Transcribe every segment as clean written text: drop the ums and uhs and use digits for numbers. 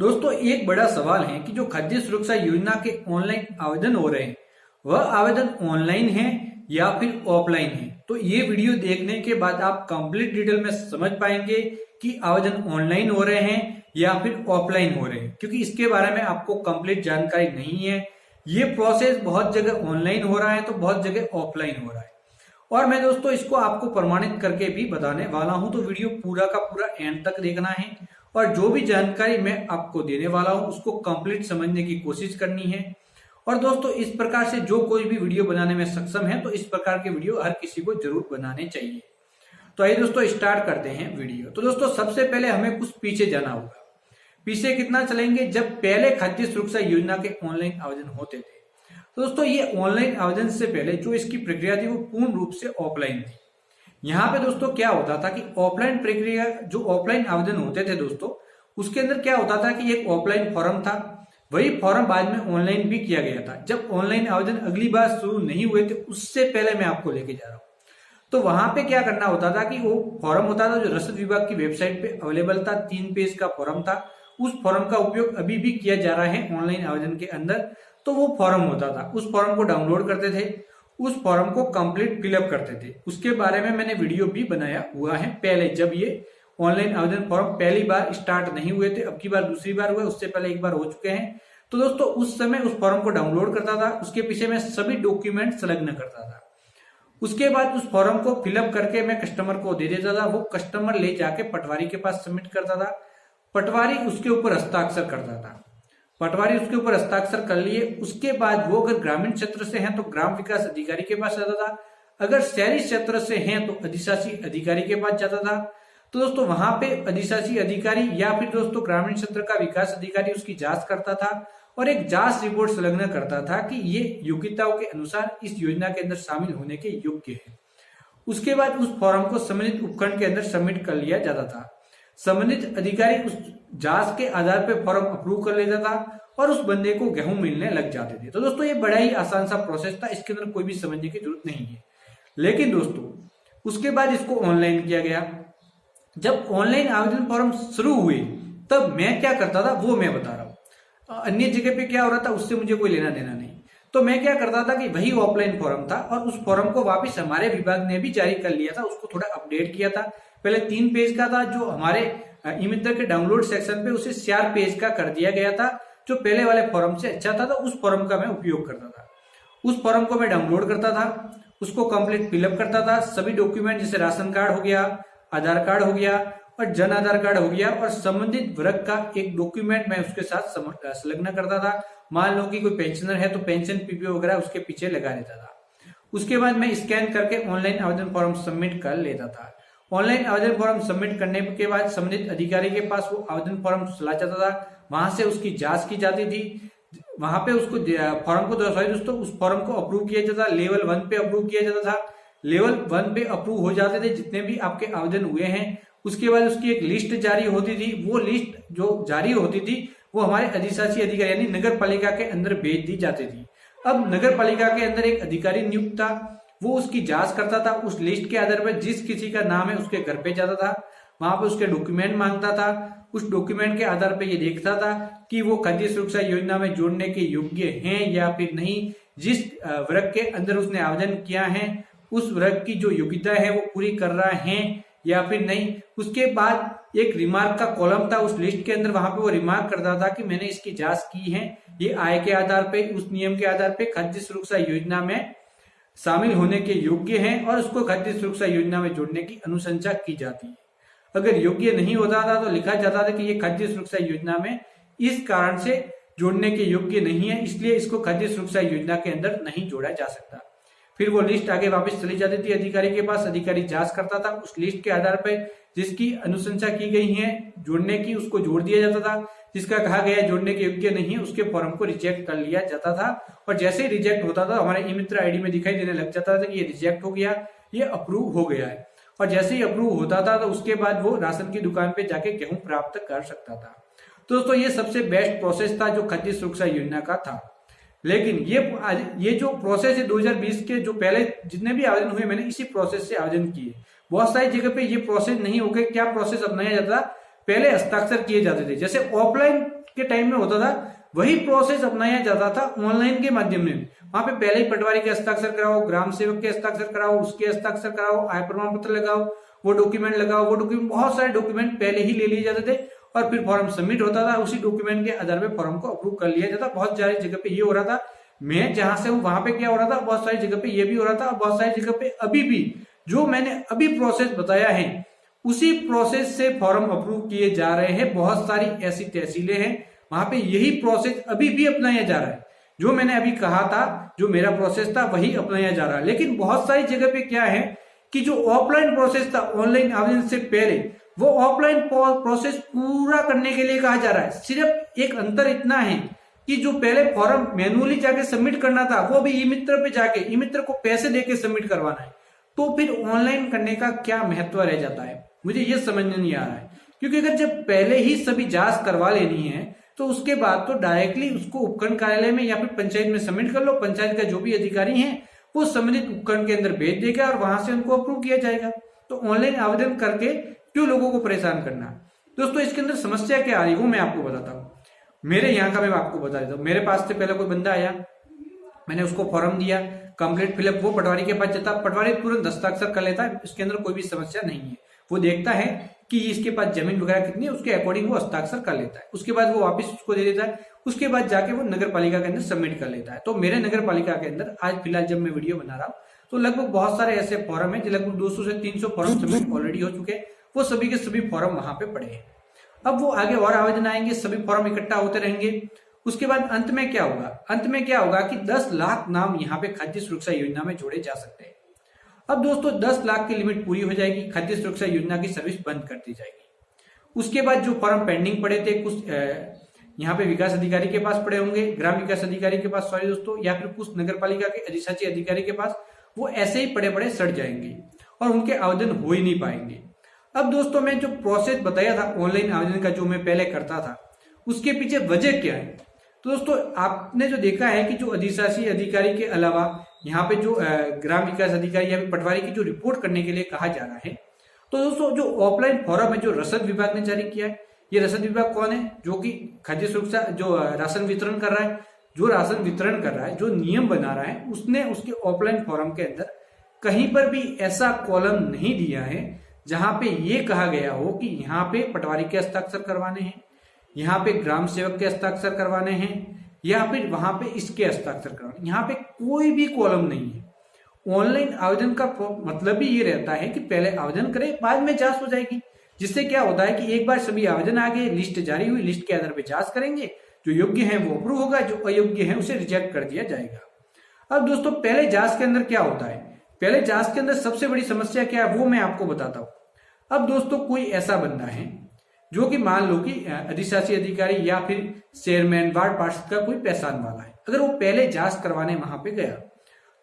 दोस्तों एक बड़ा सवाल है कि जो खाद्य सुरक्षा योजना के ऑनलाइन आवेदन हो रहे हैं वह आवेदन ऑनलाइन है या फिर ऑफलाइन है। तो ये वीडियो देखने के बाद आप कंप्लीट डिटेल में समझ पाएंगे कि आवेदन ऑनलाइन हो रहे हैं या फिर ऑफलाइन हो रहे हैं, क्योंकि इसके बारे में आपको कंप्लीट जानकारी नहीं है। ये प्रोसेस बहुत जगह ऑनलाइन हो रहा है तो बहुत जगह ऑफलाइन हो रहा है, और मैं दोस्तों इसको आपको प्रमाणित करके भी बताने वाला हूं। तो वीडियो पूरा का पूरा एंड तक देखना है और जो भी जानकारी मैं आपको देने वाला हूं उसको कंप्लीट समझने की कोशिश करनी है। और दोस्तों इस प्रकार से जो कोई भी वीडियो बनाने में सक्षम है तो इस प्रकार के वीडियो हर किसी को जरूर बनाने चाहिए। तो आइए दोस्तों स्टार्ट करते हैं वीडियो। तो दोस्तों सबसे पहले हमें कुछ पीछे जाना होगा। पीछे कितना चलेंगे, जब पहले खाद्य सुरक्षा योजना के ऑनलाइन आवेदन होते थे। तो दोस्तों ये ऑनलाइन आवेदन से पहले जो इसकी प्रक्रिया थी वो पूर्ण रूप से ऑफलाइन थी। यहाँ पे दोस्तों क्या होता था कि ऑफलाइन प्रक्रिया, जो ऑफलाइन आवेदन होते थे दोस्तों, उसके अंदर क्या होता था कि एक ऑफलाइन फॉर्म था, वही फॉर्म बाद में ऑनलाइन भी किया गया था। जब ऑनलाइन आवेदन अगली बार शुरू नहीं हुए थे उससे पहले मैं आपको लेके जा रहा हूँ। तो वहां पे क्या करना होता था कि वो फॉर्म होता था जो रसद विभाग की वेबसाइट पे अवेलेबल था, 3 पेज का फॉर्म था। उस फॉर्म का उपयोग अभी भी किया जा रहा है ऑनलाइन आवेदन के अंदर। तो वो फॉर्म होता था, उस फॉर्म को डाउनलोड करते थे, उस फॉर्म को कंप्लीट फिलअप करते थे। उसके बारे में मैंने वीडियो भी बनाया हुआ है पहले, जब ये ऑनलाइन आवेदन फॉर्म पहली बार स्टार्ट नहीं हुए थे, अब की बार दूसरी बार हुए, उससे पहले एक बार हो चुके हैं। तो दोस्तों उस समय उस फॉर्म को डाउनलोड करता था, उसके पीछे मैं सभी डॉक्यूमेंट संलग्न करता था। उसके बाद उस फॉर्म को फिलअप करके मैं कस्टमर को दे देता था, वो कस्टमर ले जाके पटवारी के पास सबमिट करता था। पटवारी उसके ऊपर हस्ताक्षर करता था। पटवारी उसके ऊपर हस्ताक्षर कर लिए, उसके बाद वो अगर ग्रामीण क्षेत्र से हैं तो ग्राम विकास अधिकारी के पास जाता था, अगर शहरी क्षेत्र से हैं तो अधिशासी अधिकारी के पास जाता था। तो दोस्तों वहां पे अधिशासी अधिकारी या फिर दोस्तों ग्रामीण क्षेत्र का विकास अधिकारी उसकी जांच करता था और एक जांच रिपोर्ट संलग्न करता था कि ये योग्यताओं के अनुसार इस योजना के अंदर शामिल होने के योग्य है। उसके बाद उस फॉर्म को संबंधित उपखंड के अंदर सबमिट कर लिया जाता था। संबंधित अधिकारी उस जांच के आधार पर फॉर्म अप्रूव कर लेता था और उस बंदे को गेहूं मिलने लग जाते थे। तो दोस्तों ये बड़ा ही आसान सा प्रोसेस था, इसके अंदर कोई भी समझने की जरूरत नहीं है। लेकिन दोस्तों उसके बाद इसको ऑनलाइन किया गया। जब ऑनलाइन आवेदन फॉर्म शुरू हुए तब मैं क्या करता था वो मैं बता रहा हूँ। अन्य जगह पे क्या हो रहा था उससे मुझे कोई लेना देना नहीं। तो मैं क्या करता था कि वही ऑफलाइन फॉर्म था और उस फॉर्म को वापिस हमारे विभाग ने भी जारी कर लिया था, उसको थोड़ा अपडेट किया था। पहले 3 पेज का था, जो हमारे ई मित्र के डाउनलोड सेक्शन पे उसे 4 पेज का कर दिया गया था, जो पहले वाले फॉर्म से अच्छा था। तो उस फॉर्म का मैं उपयोग करता था। उस फॉर्म को मैं डाउनलोड करता था, उसको कंप्लीट फिलअप करता था। सभी डॉक्यूमेंट जैसे राशन कार्ड हो गया, आधार कार्ड हो गया और जन आधार कार्ड हो गया और संबंधित वर्ग का एक डॉक्यूमेंट मैं उसके साथ संलग्न करता था। मान लो कि कोई पेंशनर है तो पेंशन पीपीओ वगैरह उसके पीछे लगा देता था। उसके बाद मैं स्कैन करके ऑनलाइन आवेदन फॉर्म सबमिट कर लेता था। ऑनलाइन आवेदन फॉर्म सबमिट करने के बाद संबंधित अधिकारी के पास वो आवेदन फॉर्म चला जाता था, वहां से उसकी जांच की जाती थी। वहां पे उसको फॉर्म को दोस्तों उस फॉर्म को अप्रूव किया जाता था। लेवल 1 पे अप्रूव किया जाता था। लेवल 1 पे अप्रूव हो जाते थे जितने भी आपके आवेदन हुए हैं। उसके बाद उसकी एक लिस्ट जारी होती थी। वो लिस्ट जो जारी होती थी वो हमारे अधिशासी अधिकारी यानी नगर पालिका के अंदर भेज दी जाती थी। अब नगर पालिका के अंदर एक अधिकारी नियुक्त था, वो उसकी जांच करता था। उस लिस्ट के आधार पर जिस किसी का नाम है उसके घर पे जाता था, वहां पे उसके डॉक्यूमेंट मांगता था। उस डॉक्यूमेंट के आधार पर ये देखता था कि वो खाद्य सुरक्षा योजना में जोड़ने के योग्य हैं या फिर नहीं। जिस वर्ग के अंदर उसने आवेदन किया है उस वर्ग की जो योग्यता है वो पूरी कर रहा है या फिर नहीं। उसके बाद एक रिमार्क का कॉलम था उस लिस्ट के अंदर, वहां पे वो रिमार्क करता था कि मैंने इसकी जांच की है, ये आय के आधार पे, उस नियम के आधार पे खाद्य सुरक्षा योजना में शामिल होने के योग्य हैं और उसको खाद्य सुरक्षा योजना में जोड़ने की अनुशंसा की जाती है। अगर योग्य नहीं होता था तो लिखा जाता था कि ये खाद्य सुरक्षा योजना में इस कारण से जोड़ने के योग्य नहीं है, इसलिए इसको खाद्य सुरक्षा योजना के अंदर नहीं जोड़ा जा सकता। फिर वो लिस्ट आगे वापस चली जाती थी अधिकारी के पास, अधिकारी जांच करता था। उस लिस्ट के आधार पर जिसकी अनुशंसा की गई है जोड़ने की उसको जोड़ दिया जाता था, जिसका कहा गया जोड़ने के योग्य नहीं है उसके फॉर्म को रिजेक्ट कर लिया जाता था। और जैसे ही रिजेक्ट होता था हमारे ई मित्र आईडी में दिखाई देने लग जाता था कि ये रिजेक्ट हो गया, ये अप्रूव हो गया है। और जैसे ही अप्रूव होता था तो उसके बाद वो राशन की दुकान पे जाके गेहूं प्राप्त कर सकता था। तो दोस्तों ये सबसे बेस्ट प्रोसेस था जो खाद्य सुरक्षा योजना का था। लेकिन ये जो प्रोसेस है 2020 के जो पहले जितने भी आवेदन हुए मैंने इसी प्रोसेस से आवेदन किए। बहुत सारी जगह पे ये प्रोसेस नहीं होकर क्या प्रोसेस अपनाया जाता था, पहले हस्ताक्षर किए जाते थे। जैसे ऑफलाइन के टाइम में होता था वही प्रोसेस अपनाया जाता था ऑनलाइन के माध्यम में। वहां पे पहले ही पटवारी के हस्ताक्षर कराओ, ग्राम सेवक के हस्ताक्षर कराओ, उसके हस्ताक्षर कराओ, आय प्रमाण पत्र लगाओ, वो डॉक्यूमेंट लगाओ, वो डॉक्यूमेंट, बहुत सारे डॉक्यूमेंट पहले ही ले लिए जाते थे और फिर फॉर्म सबमिट होता था। उसी डॉक्यूमेंट के आधार पर फॉर्म को अप्रूव कर लिया जाता। बहुत सारी जगह पे ये हो रहा था, मैं जहां से हूं वहां पे क्या हो रहा था, बहुत सारी जगह पे ये भी हो रहा था। बहुत सारी जगह पे अभी भी जो मैंने अभी प्रोसेस बताया है उसी प्रोसेस से फॉर्म अप्रूव किए जा रहे हैं। बहुत सारी ऐसी तहसीलें हैं वहां पे यही प्रोसेस अभी भी अपनाया जा रहा है। जो मैंने अभी कहा था, जो मेरा प्रोसेस था वही अपनाया जा रहा है। लेकिन बहुत सारी जगह पे क्या है कि जो ऑफलाइन प्रोसेस था ऑनलाइन आवेदन से पहले, वो ऑफलाइन प्रोसेस पूरा करने के लिए कहा जा रहा है। सिर्फ एक अंतर इतना है कि जो पहले फॉर्म मैनुअली जाके सबमिट करना था वो भी ई मित्र पे जाके ई मित्र को पैसे देके सबमिट करवाना है। तो फिर ऑनलाइन करने का क्या महत्व रह जाता है, मुझे ये समझ नहीं आ रहा है। क्योंकि अगर जब पहले ही सभी जांच करवा लेनी है तो उसके बाद तो डायरेक्टली उसको उपखंड कार्यालय में या फिर पंचायत में सबमिट कर लो। पंचायत का जो भी अधिकारी है वो सम्मिलित उपखंड के अंदर भेज देगा और वहां से उनको अप्रूव किया जाएगा। तो ऑनलाइन आवेदन करके क्यों लोगों को परेशान करना। दोस्तों इसके अंदर समस्या क्या आ रही है वो मैं आपको बताता हूँ। मेरे यहाँ का मैं आपको बता देता हूँ। मेरे पास से पहले कोई बंदा आया, मैंने उसको फॉर्म दिया, कंप्लीट फिलअप, वो पटवारी के पास जाता, पटवारी तुरंत हस्ताक्षर कर लेता है, इसके अंदर कोई भी समस्या नहीं है। वो देखता है कि इसके पास जमीन वगैरह कितनी है, उसके अकॉर्डिंग वो हस्ताक्षर कर लेता है। उसके बाद वो वापस उसको दे देता है। उसके बाद जाके वो नगर पालिका के अंदर सबमिट कर लेता है। तो मेरे नगर पालिका के अंदर आज फिलहाल जब मैं वीडियो बना रहा हूँ तो लगभग बहुत सारे ऐसे फॉर्म है, लगभग 200 से 300 फॉर्म सबमिट ऑलरेडी हो चुके हैं। वो सभी के सभी फॉर्म वहां पे पड़े हैं। अब वो आगे और आवेदन आएंगे, सभी फॉर्म इकट्ठा होते रहेंगे। उसके बाद अंत में क्या होगा, अंत में क्या होगा कि 10 लाख नाम यहाँ पे खाद्य सुरक्षा योजना में जोड़े जा सकते हैं। अब दोस्तों 10 लाख की लिमिट पूरी हो जाएगी, खाद्य सुरक्षा योजना की सर्विस बंद कर दी जाएगी। उसके बाद जो फॉर्म पेंडिंग पड़े थे, कुछ यहाँ पे विकास अधिकारी के पास पड़े होंगे, ग्राम विकास अधिकारी के पास, सॉरी दोस्तों, या फिर कुछ नगर पालिका के अधिशासी अधिकारी के पास, वो ऐसे ही पड़े पड़े सड़ जाएंगे और उनके आवेदन हो ही नहीं पाएंगे। अब दोस्तों मैं जो प्रोसेस बताया था ऑनलाइन आवेदन का, जो मैं पहले करता था, उसके पीछे वजह क्या है। तो दोस्तों आपने जो देखा है कि जो अधिशासी अधिकारी के अलावा यहाँ पे जो ग्राम विकास अधिकारी या फिर पटवारी की जो रिपोर्ट करने के लिए कहा जा रहा है, तो दोस्तों जो ऑफलाइन फॉर्म है जो रसद विभाग ने जारी किया है, ये रसद विभाग कौन है, जो कि खाद्य सुरक्षा जो राशन वितरण कर रहा है, जो राशन वितरण कर रहा है, जो नियम बना रहा है, उसने उसके ऑफलाइन फॉर्म के अंदर कहीं पर भी ऐसा कॉलम नहीं दिया है जहां पे ये कहा गया हो कि यहाँ पे पटवारी के हस्ताक्षर करवाने हैं, यहाँ पे ग्राम सेवक के हस्ताक्षर करवाने हैं, या फिर वहां पे इसके हस्ताक्षर करवाने। यहाँ पे कोई भी कॉलम नहीं है। ऑनलाइन आवेदन का मतलब भी ये रहता है कि पहले आवेदन करें, बाद में जांच हो जाएगी। जिससे क्या होता है कि एक बार सभी आवेदन आ गए, लिस्ट जारी हुई, लिस्ट के आधार पर जांच करेंगे, जो योग्य है वो अप्रूव होगा, जो अयोग्य है उसे रिजेक्ट कर दिया जाएगा। अब दोस्तों पहले जांच के अंदर क्या होता है, पहले जांच के अंदर सबसे बड़ी समस्या क्या है वो मैं आपको बताता हूं। अब दोस्तों कोई ऐसा बंदा है जो कि मान लो कि अधिशासी अधिकारी या फिर चेयरमैन वार्ड पार्षद का कोई पहचान वाला है, अगर वो पहले जांच करवाने वहां पे गया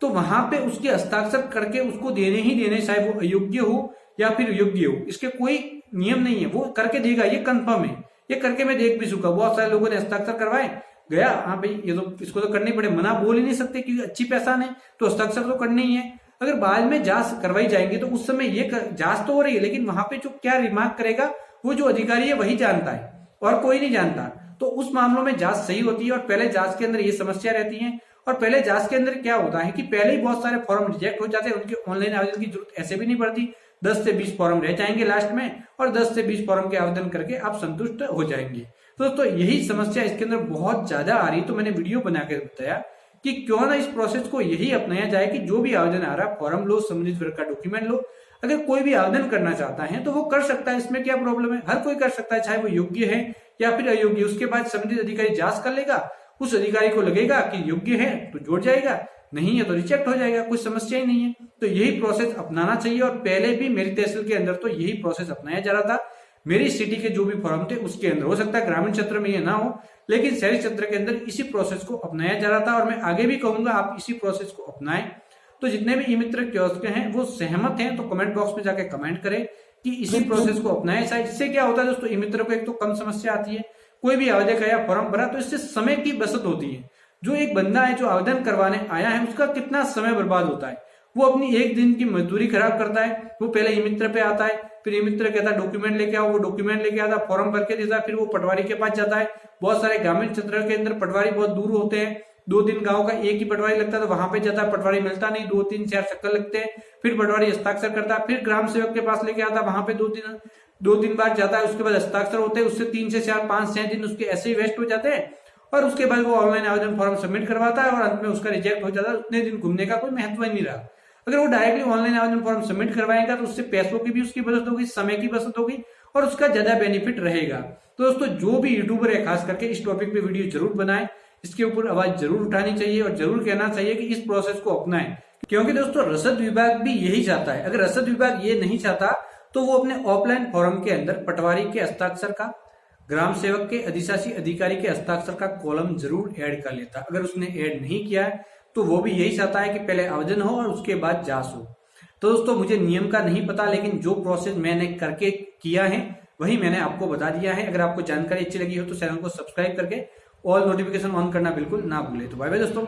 तो वहां पे उसके हस्ताक्षर करके उसको देने ही देने, चाहे वो अयोग्य हो या फिर योग्य हो, इसके कोई नियम नहीं है, वो करके देगा, ये कंफर्म है। ये करके मैं देख भी चुका, बहुत सारे लोगों ने हस्ताक्षर करवाए, गया, हाँ भाई ये तो इसको तो करने पड़े, मना बोल ही नहीं सकते क्योंकि अच्छी पहचान है तो हस्ताक्षर तो करने ही है। अगर बाद में जांच करवाई जाएंगे तो उस समय ये जांच तो हो रही है, लेकिन वहां पे जो क्या रिमार्क करेगा वो जो अधिकारी है वही जानता है और कोई नहीं जानता। तो उस मामलों में जांच सही होती है और पहले जांच के अंदर ये समस्या रहती है। और पहले जांच के अंदर क्या होता है कि पहले ही बहुत सारे फॉर्म रिजेक्ट हो जाते हैं, उनके ऑनलाइन आवेदन की जरूरत ऐसे भी नहीं पड़ती। 10 से 20 फॉर्म रह जाएंगे लास्ट में और 10 से 20 फॉर्म के आवेदन करके आप संतुष्ट हो जाएंगे। तो दोस्तों यही समस्या इसके अंदर बहुत ज्यादा आ रही, तो मैंने वीडियो बना के बताया कि क्यों ना इस प्रोसेस को यही अपनाया जाए कि जो भी आवेदन आ रहा है फॉर्म लो, सम्मिलित वर्ग का डॉक्यूमेंट लो, अगर कोई भी आवेदन करना चाहता है तो वो कर सकता है, इसमें क्या प्रॉब्लम है, हर कोई कर सकता है, चाहे वो योग्य है या फिर अयोग्य। उसके बाद सम्मिलित अधिकारी जांच कर लेगा, उस अधिकारी को लगेगा कि योग्य है तो जोड़ जाएगा, नहीं है तो रिजेक्ट हो जाएगा, कोई समस्या ही नहीं है। तो यही प्रोसेस अपनाना चाहिए और पहले भी मेरी तहसील के अंदर तो यही प्रोसेस अपनाया जा रहा था। मेरी सिटी के जो भी फॉर्म थे उसके अंदर, हो सकता है ग्रामीण क्षेत्र में ये ना हो, लेकिन शहरी क्षेत्र के अंदर इसी प्रोसेस को अपनाया जा रहा था और मैं आगे भी कहूंगा आप इसी प्रोसेस को अपनाएं। तो जितने भी ई मित्र कियोस्क हैं वो सहमत हैं तो कमेंट बॉक्स में जाके कमेंट करें कि इसी प्रोसेस को अपनाएं। इससे क्या होता है दोस्तों, ई मित्र को एक तो कम समस्या आती है, कोई भी आवेदक आया फॉर्म भरा तो इससे समय की बचत होती है। जो एक बंदा है जो आवेदन करवाने आया है उसका कितना समय बर्बाद होता है, वो अपनी एक दिन की मजदूरी खराब करता है। वो पहले ई मित्र पे आता है, फिर ई मित्र कहता है डॉक्यूमेंट लेके आओ, वो डॉक्यूमेंट लेके आता है, फॉर्म भर के देता है, फिर वो पटवारी के पास जाता है। बहुत सारे ग्रामीण क्षेत्र के अंदर पटवारी बहुत दूर होते हैं, 2-3 गांव का एक ही पटवारी लगता है, तो वहां पे जाता है, पटवारी मिलता नहीं, 2-3-4 चक्कर लगते हैं, फिर पटवारी हस्ताक्षर करता है, फिर ग्राम सेवक के पास लेके आता है, वहां पे 2-3 बार जाता है, उसके बाद हस्ताक्षर होते हैं, उससे 3 से 4, 5, 6 दिन उसके ऐसे ही वेस्ट हो जाते हैं, और उसके बाद वो ऑनलाइन आवेदन फॉर्म सबमिट करवाता है और अंत में उसका रिजेक्ट हो जाता है। उतने दिन घूमने का कोई महत्व ही नहीं रहा। अगर वो डायरेक्टली ऑनलाइन आवेदन फॉर्म सबमिट करवाएगा तो उससे पैसों की भी उसकी बचत होगी, समय की बचत होगी और उसका ज्यादा बेनिफिट रहेगा। तो दोस्तों जो भी यूट्यूबर है खास करके इस टॉपिक पे वीडियो जरूर बनाए, इसके ऊपर आवाज जरूर उठानी चाहिए और जरूर कहना चाहिए कि इस प्रोसेस को अपनाएं, क्योंकि दोस्तों रसद विभाग भी यही चाहता है। अगर रसद विभाग ये नहीं चाहता तो वो अपने ऑफलाइन फॉर्म के अंदर पटवारी के हस्ताक्षर का, ग्राम सेवक के, अधिशासी अधिकारी के हस्ताक्षर का कॉलम जरूर ऐड कर लेता। अगर उसने ऐड नहीं किया है तो वो भी यही चाहता है कि पहले आवेदन हो और उसके बाद जांच हो। तो दोस्तों मुझे नियम का नहीं पता, लेकिन जो प्रोसेस मैंने करके किया है वही मैंने आपको बता दिया है। अगर आपको जानकारी अच्छी लगी हो तो चैनल को सब्सक्राइब करके ऑल नोटिफिकेशन ऑन करना बिल्कुल ना भूले। तो बाय बाय दोस्तों।